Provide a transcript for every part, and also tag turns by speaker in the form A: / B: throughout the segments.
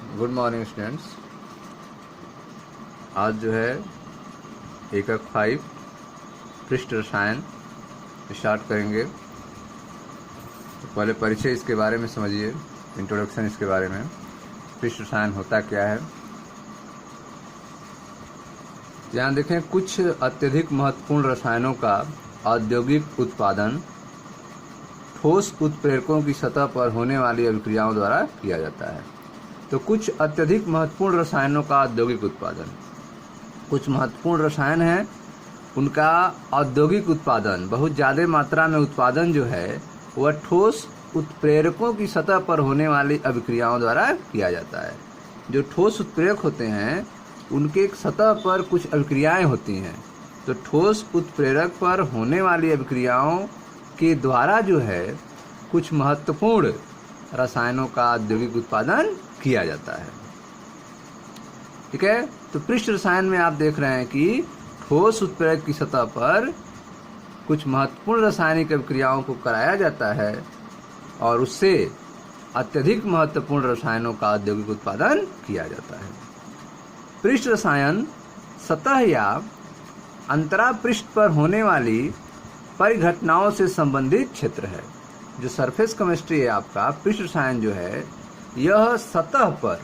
A: Good morning students. आज जो है एकक 5 पृष्ठ रसायन स्टार्ट करेंगे। तो पहले परिचय इसके बारे में समझिए, इंट्रोडक्शन इसके बारे में। पृष्ठ रसायन होता क्या है। यहाँ देखें, कुछ अत्यधिक महत्वपूर्ण रसायनों का औद्योगिक उत्पादन ठोस उत्प्रेरकों की सतह पर होने वाली अभिक्रियाओं द्वारा किया जाता है। तो कुछ अत्यधिक महत्वपूर्ण रसायनों का औद्योगिक उत्पादन, कुछ महत्वपूर्ण रसायन हैं, उनका औद्योगिक उत्पादन, बहुत ज़्यादा मात्रा में उत्पादन जो है वह ठोस उत्प्रेरकों की सतह पर होने वाली अभिक्रियाओं द्वारा किया जाता है। जो ठोस उत्प्रेरक होते हैं उनके सतह पर कुछ अभिक्रियाएं होती हैं। तो ठोस उत्प्रेरक पर होने वाली अभिक्रियाओं के द्वारा जो है कुछ महत्वपूर्ण रसायनों का औद्योगिक उत्पादन किया जाता है। ठीक है। तो पृष्ठ रसायन में आप देख रहे हैं कि ठोस उत्प्रेरक की सतह पर कुछ महत्वपूर्ण रासायनिक अभिक्रियाओं को कराया जाता है और उससे अत्यधिक महत्वपूर्ण रसायनों का औद्योगिक उत्पादन किया जाता है। पृष्ठ रसायन सतह या अंतरा पृष्ठ पर होने वाली परिघटनाओं से संबंधित क्षेत्र है। जो सरफेस केमिस्ट्री है आपका, पृष्ठ रसायन जो है यह सतह पर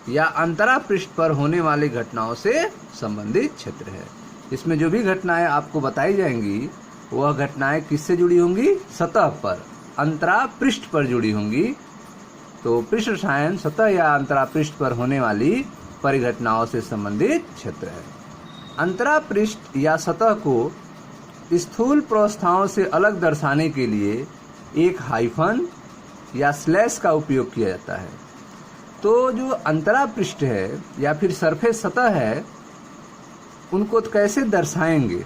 A: या अंतरा पृष्ठ पर होने वाली घटनाओं से संबंधित क्षेत्र है। इसमें जो भी घटनाएं आपको बताई जाएंगी वह घटनाएं किससे जुड़ी होंगी? सतह पर, अंतरा पृष्ठ पर जुड़ी होंगी। तो पृष्ठ रसायन सतह या अंतरा पृष्ठ पर होने वाली परिघटनाओं से संबंधित क्षेत्र है। अंतरा पृष्ठ या सतह को स्थूल प्रवस्थाओं से अलग दर्शाने के लिए एक हाइफन या स्लैश का उपयोग किया जाता है। तो जो अंतरा पृष्ठ है या फिर सरफेस सतह है उनको तो कैसे दर्शाएंगे?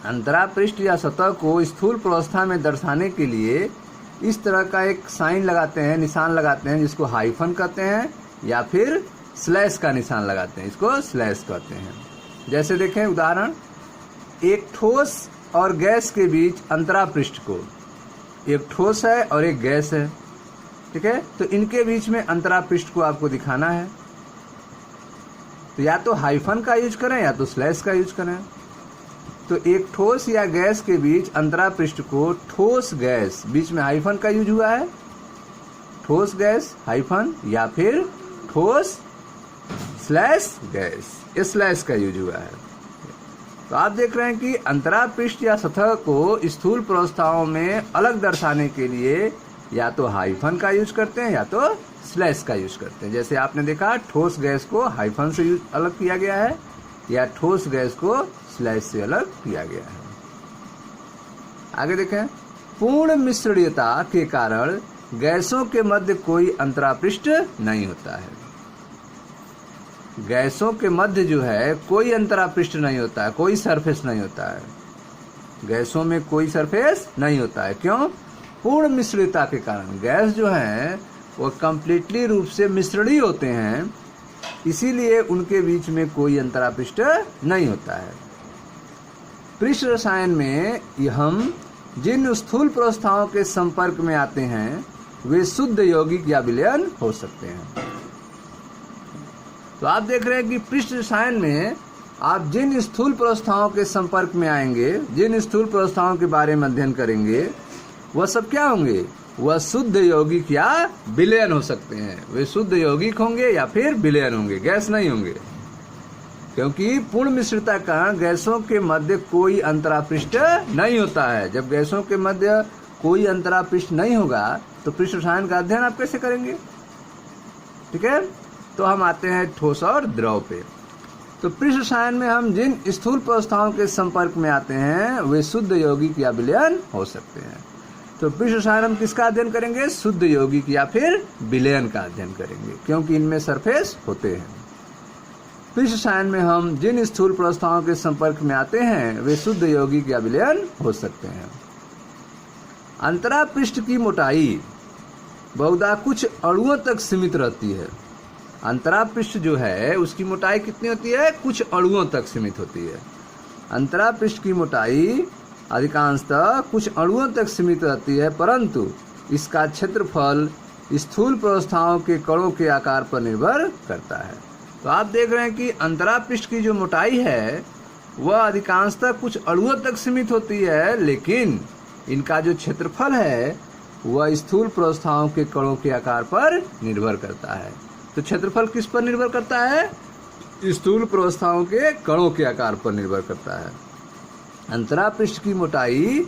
A: अंतरा पृष्ठ या सतह को स्थूल प्रवस्था में दर्शाने के लिए इस तरह का एक साइन लगाते हैं, निशान लगाते हैं, जिसको हाइफन कहते हैं, या फिर स्लैश का निशान लगाते हैं, इसको स्लैश कहते हैं। जैसे देखें उदाहरण, एक ठोस और गैस के बीच अंतरा पृष्ठ को, एक ठोस है और एक गैस है, ठीक है, तो इनके बीच में अंतरा पृष्ठ को आपको दिखाना है। तो या तो हाइफन का यूज करें या तो स्लैश का यूज करें। तो एक ठोस या गैस के बीच अंतरा पृष्ठ को ठोस गैस, बीच में हाइफन का यूज हुआ है, ठोस गैस हाइफन, या फिर ठोस स्लैश गैस, स्लैश का यूज हुआ है। तो आप देख रहे हैं कि अंतरा पृष्ठ या सतह को स्थूल प्रवस्थाओं में अलग दर्शाने के लिए या तो हाइफन का यूज करते हैं या तो स्लैश का यूज करते हैं। जैसे आपने देखा, ठोस गैस को हाइफन से अलग किया गया है या ठोस गैस को स्लैश से अलग किया गया है। आगे देखें, पूर्ण मिश्रणीयता के कारण गैसों के मध्य कोई अंतरा पृष्ठ नहीं होता है। गैसों के मध्य जो है कोई अंतरा पृष्ठ नहीं होता है, कोई सरफेस नहीं होता है। गैसों में कोई सरफेस नहीं होता है। क्यों? पूर्ण मिश्रितता के कारण। गैस जो है वो कंप्लीटली रूप से मिश्रणीय होते हैं, इसीलिए उनके बीच में कोई अंतरा पृष्ठ नहीं होता है। पृष्ठ रसायन में हम जिन स्थूल प्रवस्थाओं के संपर्क में आते हैं वे शुद्ध यौगिक या विलयन हो सकते हैं। तो आप देख रहे हैं कि पृष्ठ रसायन में आप जिन स्थूल प्रवस्थाओं के संपर्क में आएंगे, जिन स्थूल प्रवस्थाओं के बारे में अध्ययन करेंगे, वह सब क्या होंगे? वह शुद्ध यौगिक या विलयन हो सकते हैं। वे शुद्ध यौगिक होंगे या फिर विलयन होंगे, गैस नहीं होंगे। क्योंकि पूर्ण मिश्रितता का गैसों के मध्य कोई अंतरा पृष्ठ नहीं होता है। जब गैसों के मध्य कोई अंतरा पृष्ठ नहीं होगा तो पृष्ठ रसायन का अध्ययन आप कैसे करेंगे? ठीक है। तो हम आते हैं ठोस और द्रव पे। तो पृष्ठ रसायन में हम जिन स्थूल प्रवस्थाओं के संपर्क में आते हैं वे शुद्ध यौगिक या विलयन हो सकते हैं। तो पृष्ठ रसायन हम किसका अध्ययन करेंगे? शुद्ध यौगिक या फिर विलयन का अध्ययन करेंगे, क्योंकि इनमें सरफेस होते हैं। पृष्ठ रसायन में हम जिन स्थूल प्रवस्थाओं के संपर्क में आते हैं वे शुद्ध यौगिक या विलयन हो सकते हैं। अंतरा पृष्ठ की मोटाई बहुधा कुछ अणुओं तक सीमित रहती है। अंतरा पृष्ठ जो है उसकी मोटाई कितनी होती है? कुछ अणुओं तक सीमित होती है। अंतरा पृष्ठ की मोटाई अधिकांशतः कुछ अणुओं तक सीमित रहती है, परंतु इसका क्षेत्रफल स्थूल प्रावस्थाओं के कणों के आकार पर निर्भर करता है। तो आप देख रहे हैं कि अंतरा पृष्ठ की जो मोटाई है वह अधिकांशतः कुछ अणुओं तक सीमित होती है, लेकिन इनका जो क्षेत्रफल है वह स्थूल प्रावस्थाओं के कणों के आकार पर निर्भर करता है। तो क्षेत्रफल किस पर निर्भर करता है? स्थूल प्रावस्थाओं के कणों के आकार पर निर्भर करता है। अंतरा पृष्ठ की मोटाई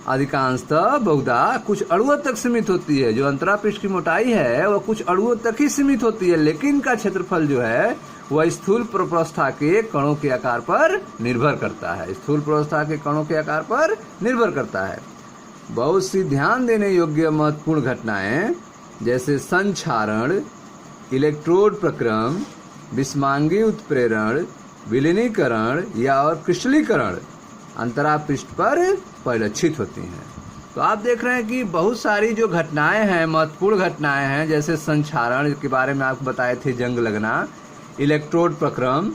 A: अधिकांशतः बहुधा कुछ अणुओं तक सीमित होती है। जो अंतरा पृष्ठ की मोटाई है वह कुछ अणुओं तक ही सीमित होती है, लेकिन का क्षेत्रफल जो है वह स्थूल प्रावस्था के कणों के आकार पर निर्भर करता है। स्थूल प्रावस्था के कणों के आकार पर निर्भर करता है। बहुत सी ध्यान देने योग्य महत्वपूर्ण घटनाएं जैसे संक्षारण, इलेक्ट्रोड प्रक्रम, विषमांगी उत्प्रेरण, विलीनीकरण या और क्रिस्टलीकरण अंतरा पृष्ठ पर परिलक्षित होती हैं। तो आप देख रहे हैं कि बहुत सारी जो घटनाएं हैं, महत्वपूर्ण घटनाएं हैं, जैसे संक्षारण के बारे में आपको बताए थे, जंग लगना, इलेक्ट्रोड प्रक्रम,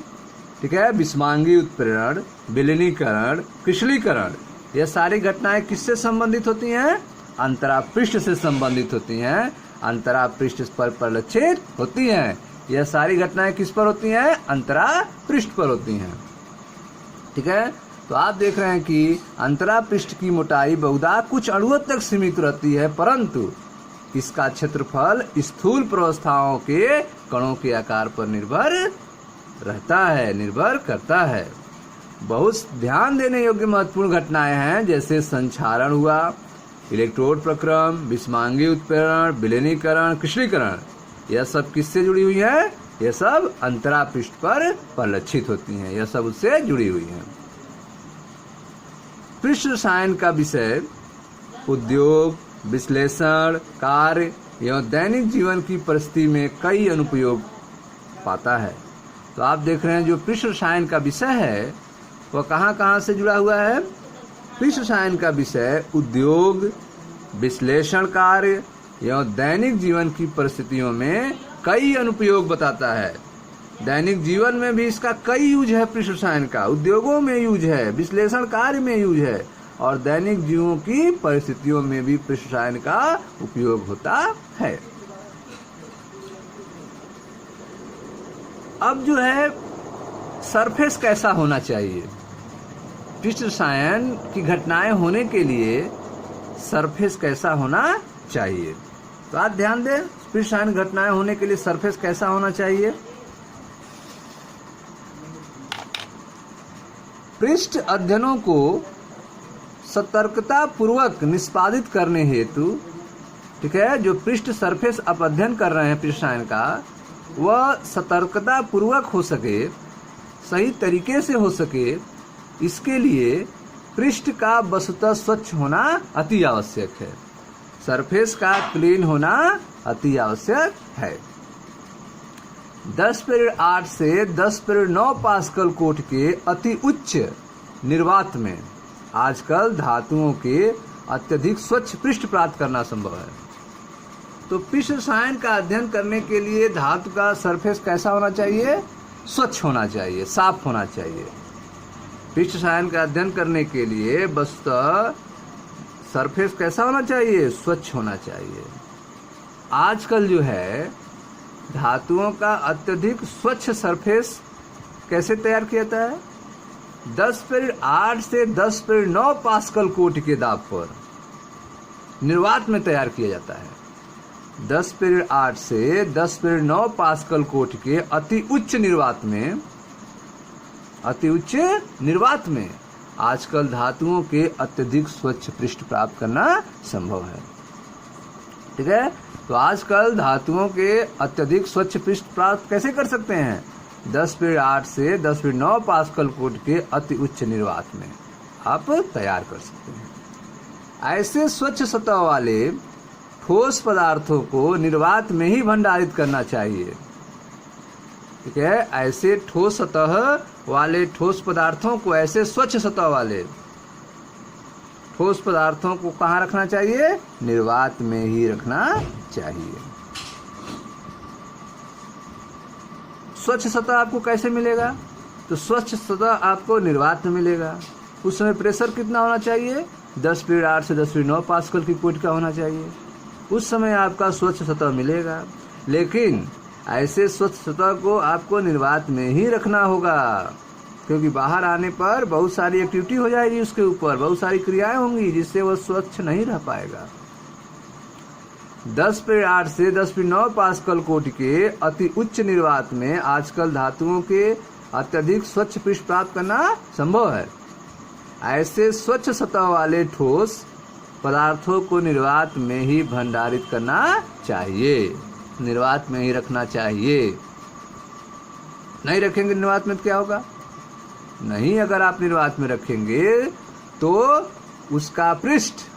A: ठीक है, विषमांगी उत्प्रेरण, विलीनीकरण, क्रिस्टलीकरण, यह सारी घटनाएं किससे संबंधित होती हैं? अंतरा पृष्ठ से संबंधित होती हैं, अंतरा पृष्ठ पर परिलक्षित होती हैं। यह सारी घटनाएं किस पर होती हैं? अंतरा पृष्ठ पर होती हैं। ठीक है, तो आप देख रहे हैं कि अंतरा पृष्ठ की मोटाई बहुधा कुछ अणुओं तक सीमित रहती है, परंतु इसका क्षेत्रफल स्थूल प्रावस्थाओं के कणों के आकार पर निर्भर रहता है, निर्भर करता है। बहुत ध्यान देने योग्य महत्वपूर्ण घटनाएं हैं जैसे संक्षारण हुआ, इलेक्ट्रोड प्रक्रम, विषमांगी उत्प्रेरण, विलीनीकरण, क्रिस्टलीकरण, यह सब किससे जुड़ी हुई है? यह सब अंतरा पृष्ठ पर परिलक्षित होती हैं, यह सब उससे जुड़ी हुई हैं। पृष्ठ रसायन का विषय उद्योग, विश्लेषण, कार्य एवं दैनिक जीवन की परिस्थिति में कई अनुप्रयोग पाता है। तो आप देख रहे हैं जो पृष्ठ रसायन का विषय है वह कहाँ कहाँ से जुड़ा हुआ है? पृष्ठ रसायन का विषय उद्योग, विश्लेषण कार्य एवं दैनिक जीवन की परिस्थितियों में कई अनुप्रयोग बताता है। दैनिक जीवन में भी इसका कई यूज है, पृष्ठ रसायन का उद्योगों में यूज है, विश्लेषण कार्य में यूज है, और दैनिक जीवों की परिस्थितियों में भी पृष्ठ रसायन का उपयोग होता है। अब जो है सरफेस कैसा होना चाहिए? पृष्ठ रसायन की घटनाएं होने के लिए सरफेस कैसा होना चाहिए? तो आप ध्यान दें, पृष्ठ रसायन घटनाएं होने के लिए सरफेस कैसा होना चाहिए? पृष्ठ अध्ययनों को सतर्कता पूर्वक निष्पादित करने हेतु, ठीक है, जो पृष्ठ सरफेस आप अध्ययन कर रहे हैं पृष्ठ रसायन का, वह सतर्कता पूर्वक हो सके, सही तरीके से हो सके, इसके लिए पृष्ठ का वस्तुतः स्वच्छ होना अति आवश्यक है। सरफेस का क्लीन होना अति आवश्यक है। 10/8 से 10/9 पास्कल कोट के अति उच्च निर्वात में आजकल धातुओं के अत्यधिक स्वच्छ पृष्ठ प्राप्त करना संभव है। तो पृष्ठ रसायन का अध्ययन करने के लिए धातु का सरफेस कैसा होना चाहिए? स्वच्छ होना चाहिए, साफ होना चाहिए। पृष्ठ रसायन का अध्ययन करने के लिए वस्तुतः सरफेस कैसा होना चाहिए? स्वच्छ होना चाहिए। आजकल जो है धातुओं का अत्यधिक स्वच्छ सरफेस कैसे तैयार किया जाता है? 10/8 से 10/9 पास्कल कोट के दाब पर निर्वात में तैयार किया जाता है। 10/8 से 10/9 पास्कल कोट के अति उच्च निर्वात में आजकल धातुओं के अत्यधिक स्वच्छ पृष्ठ प्राप्त करना संभव है। ठीक है, तो आजकल धातुओं के अत्यधिक स्वच्छ पृष्ठ प्राप्त कैसे कर सकते हैं? 10/8 से 10/9 पास्कल कोट के अति उच्च निर्वात में आप तैयार कर सकते हैं। ऐसे स्वच्छ सतह वाले ठोस पदार्थों को निर्वात में ही भंडारित करना चाहिए। ठीक है, ऐसे ठोस सतह वाले ठोस पदार्थों को, ऐसे स्वच्छ सतह वाले ठोस पदार्थों को कहाँ रखना चाहिए? निर्वात में ही रखना चाहिए। स्वच्छ सतह आपको कैसे मिलेगा? तो स्वच्छ सतह आपको निर्वात में मिलेगा। उस समय प्रेशर कितना होना चाहिए? 10/8 से 10/9 पास्कल की कोट का होना चाहिए। उस समय आपका स्वच्छ सतह मिलेगा। लेकिन ऐसे स्वच्छ सतह को आपको निर्वात में ही रखना होगा, क्योंकि बाहर आने पर बहुत सारी एक्टिविटी हो जाएगी, उसके ऊपर बहुत सारी क्रियाएं होंगी जिससे वह स्वच्छ नहीं रह पाएगा। 10/8 से 10/9 पास्कल कोटि के अति उच्च निर्वात में आजकल धातुओं के अत्यधिक स्वच्छ पृष्ठ प्राप्त करना संभव है। ऐसे स्वच्छ सतह वाले ठोस पदार्थों को निर्वात में ही भंडारित करना चाहिए, निर्वात में ही रखना चाहिए। नहीं रखेंगे निर्वात में तो क्या होगा? नहीं, अगर आप निर्वात में रखेंगे तो उसका पृष्ठ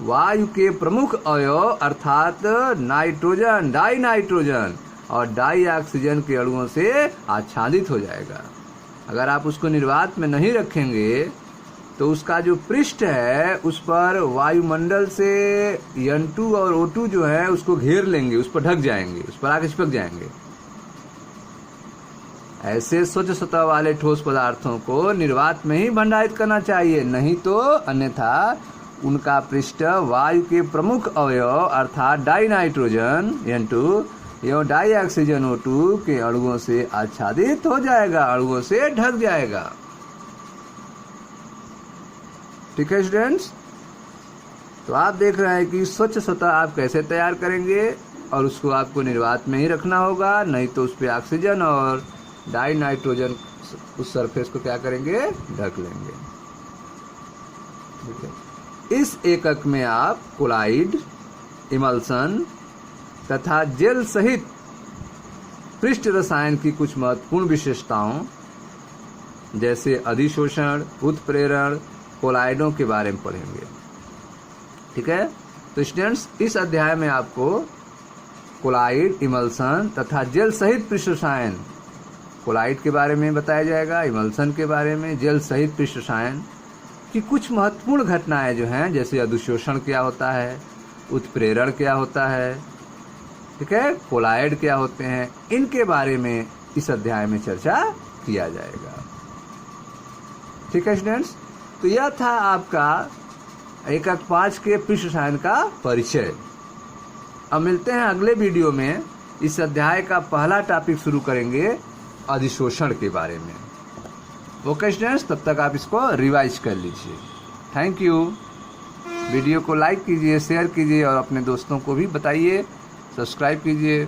A: वायु के प्रमुख अवयव अर्थात नाइट्रोजन, डाई नाइट्रोजन और डाई ऑक्सीजन के अणुओं से आच्छादित हो जाएगा। अगर आप उसको निर्वात में नहीं रखेंगे तो उसका जो पृष्ठ है उस पर वायुमंडल से N2 और O2 जो है उसको घेर लेंगे, उस पर ढक जाएंगे, उस पर आके चिपक जाएंगे। ऐसे स्वच्छ सतह वाले ठोस पदार्थों को निर्वात में ही भंडारित करना चाहिए, नहीं तो अन्यथा उनका पृष्ठ वायु के प्रमुख अवयव अर्थात डाई नाइट्रोजन N2 एवं डाई ऑक्सीजन O2 के अणुओं से आच्छादित हो जाएगा, अणुओं से ढक जाएगा। ठीक है स्टूडेंट्स, तो आप देख रहे हैं कि स्वच्छ सतह आप कैसे तैयार करेंगे, और उसको आपको निर्वात में ही रखना होगा, नहीं तो उस पर ऑक्सीजन और डाई नाइट्रोजन उस सरफेस को क्या करेंगे? ढक लेंगे। ठीक है, इस एकक में आप कोलाइड, इमल्सन तथा जेल सहित पृष्ठ रसायन की कुछ महत्वपूर्ण विशेषताओं जैसे अधिशोषण, उत्प्रेरण, कोलाइडों के बारे में पढ़ेंगे। ठीक है, तो स्टूडेंट्स इस अध्याय में आपको कोलाइड, इमल्सन तथा जेल सहित पृष्ठ रसायन, कोलाइड के बारे में बताया जाएगा, इमल्सन के बारे में, जेल सहित पृष्ठ रसायन की कुछ महत्वपूर्ण घटनाएं जो हैं, जैसे अधिशोषण क्या होता है, उत्प्रेरण क्या होता है, ठीक है, कोलाइड क्या होते हैं, इनके बारे में इस अध्याय में चर्चा किया जाएगा। ठीक है स्टूडेंट्स, तो यह था आपका एकक 5 के पृष्ठ रसायन का परिचय। अब मिलते हैं अगले वीडियो में, इस अध्याय का पहला टॉपिक शुरू करेंगे अधिशोषण के बारे में। ओके स्टूडेंट्स, तब तक आप इसको रिवाइज कर लीजिए। Thank you. वीडियो को लाइक कीजिए, शेयर कीजिए और अपने दोस्तों को भी बताइए, सब्सक्राइब कीजिए।